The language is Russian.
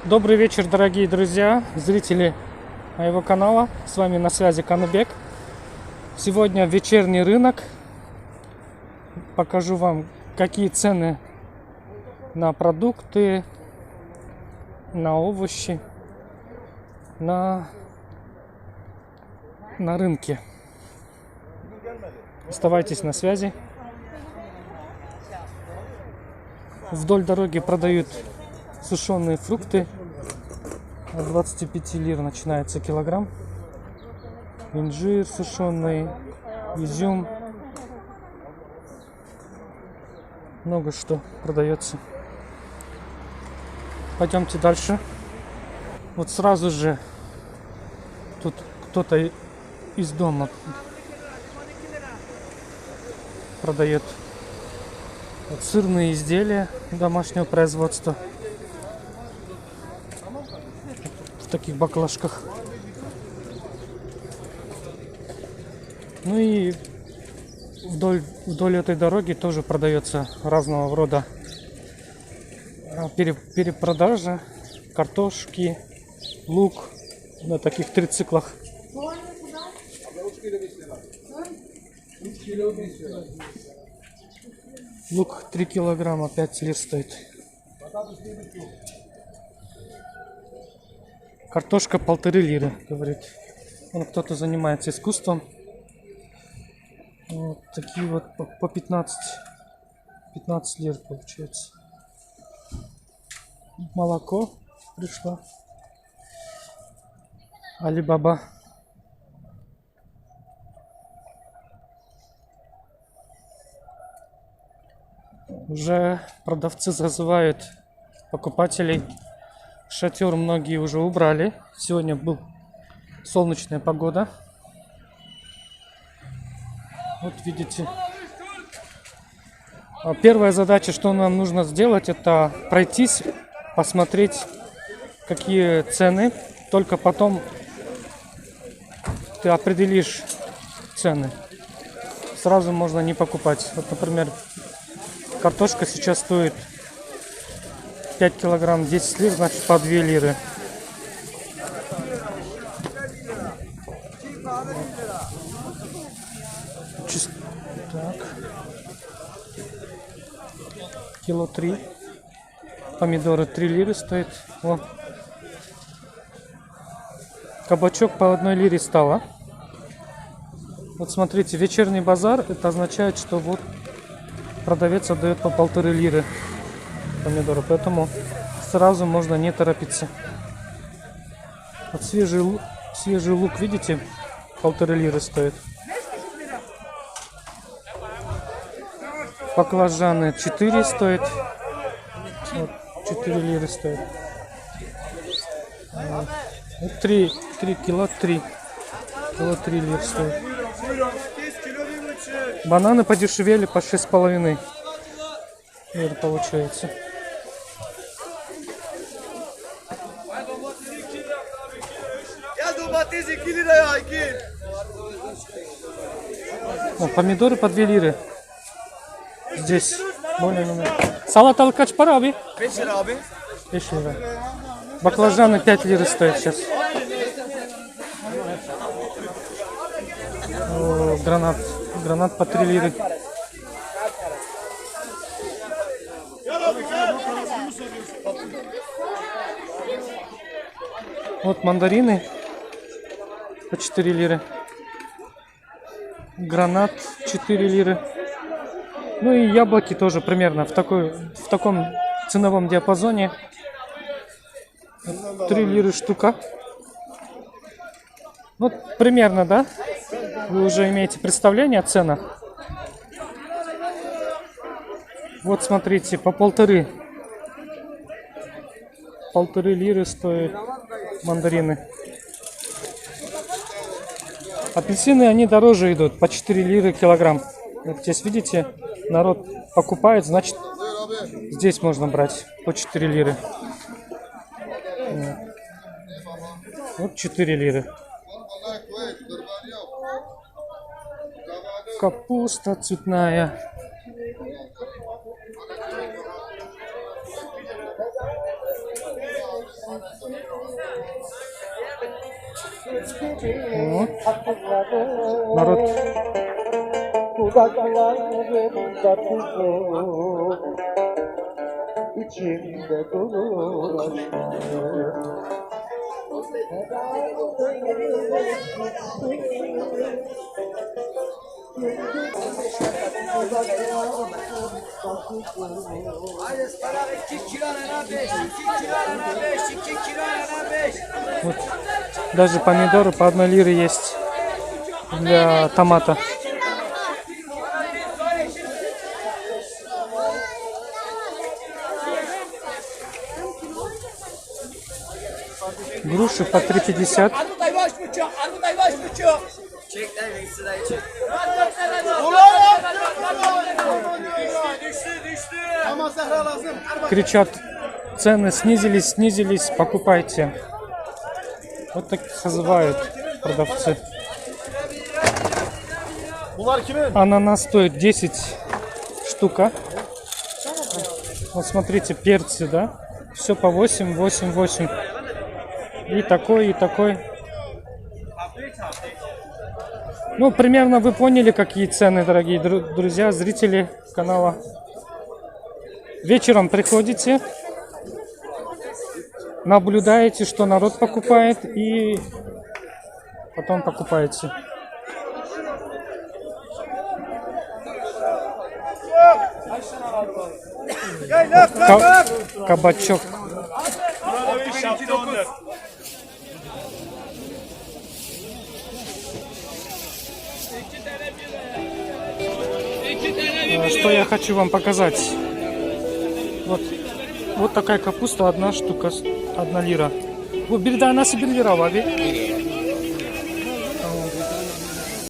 Добрый вечер, дорогие друзья, зрители моего канала. С вами на связи Канубек. Сегодня вечерний рынок. Покажу вам, какие цены на продукты, на овощи, на рынке. Оставайтесь на связи. Вдоль дороги продают сушеные фрукты. От 25 лир начинается килограмм. Инжир сушеный, изюм. Много что продается. Пойдемте дальше. Вот сразу же тут кто-то из дома продает сырные изделия домашнего производства в таких баклажках. Ну и вдоль этой дороги тоже продается разного рода перепродажа картошки, лук на таких трициклах. Лук 3 килограмма 5 лир стоит. Картошка 1,5 лиры, говорит. Вон кто-то занимается искусством. Вот такие вот по 15 лир получается. Молоко пришло. Алибаба. Уже продавцы зазывают покупателей. Шатер многие уже убрали. Сегодня был солнечная погода. Вот видите. Первая задача, что нам нужно сделать, это пройтись, посмотреть, какие цены. Только потом ты определишь цены. Сразу можно не покупать. Вот, например, картошка сейчас стоит 5 килограмм 10 лир, значит по 2 лиры. Так. Кило 3. Помидоры 3 лиры стоит. О. Кабачок по 1 лире стало. Вот смотрите, вечерний базар, это означает, что вот продавец отдает по 1,5 лиры помидоры, поэтому сразу можно не торопиться. Вот свежий лук, видите, 1,5 лиры стоит. Баклажаны 4 стоит. Вот, 4 лиры стоит. 3 кило 3. Кило 3 лир стоит. Бананы подешевели по 6,5 лир получается. О, помидоры по 2 лиры. Здесь более-менее. Салатал kaç para abi? 5 lira abi. 5 лира. Баклажаны 5 лир стоят сейчас. О, гранат по 3 лиры. Вот мандарины по 4 лиры. Гранат 4 лиры. Ну и яблоки тоже примерно в таком ценовом диапазоне. 3 лиры штука. Вот примерно, да? Вы уже имеете представление о ценах. Вот смотрите, по 1,5 лиры стоят мандарины. Апельсины, они дороже идут, по 4 лиры килограмм. Вот здесь видите, народ покупает, значит здесь можно брать по 4 лиры. Вот 4 лиры. Капуста цветная. Вот. Народ вот. Даже помидоры по 1 лире есть для томата. Груши по 3,50. Кричат, цены снизились, снизились, покупайте. Вот так созывают продавцы. Ананас стоит 10 штука. Вот смотрите, перцы, да? Все по 8, 8, 8. И такой, и такой. Ну, примерно вы поняли, какие цены, дорогие друзья, зрители канала. Вечером приходите, наблюдаете, что народ покупает, и потом покупаете. Кабачок. Что я хочу вам показать. Вот такая капуста, 1 штука, 1 лира. Bu bir tanesi 1 lira abi.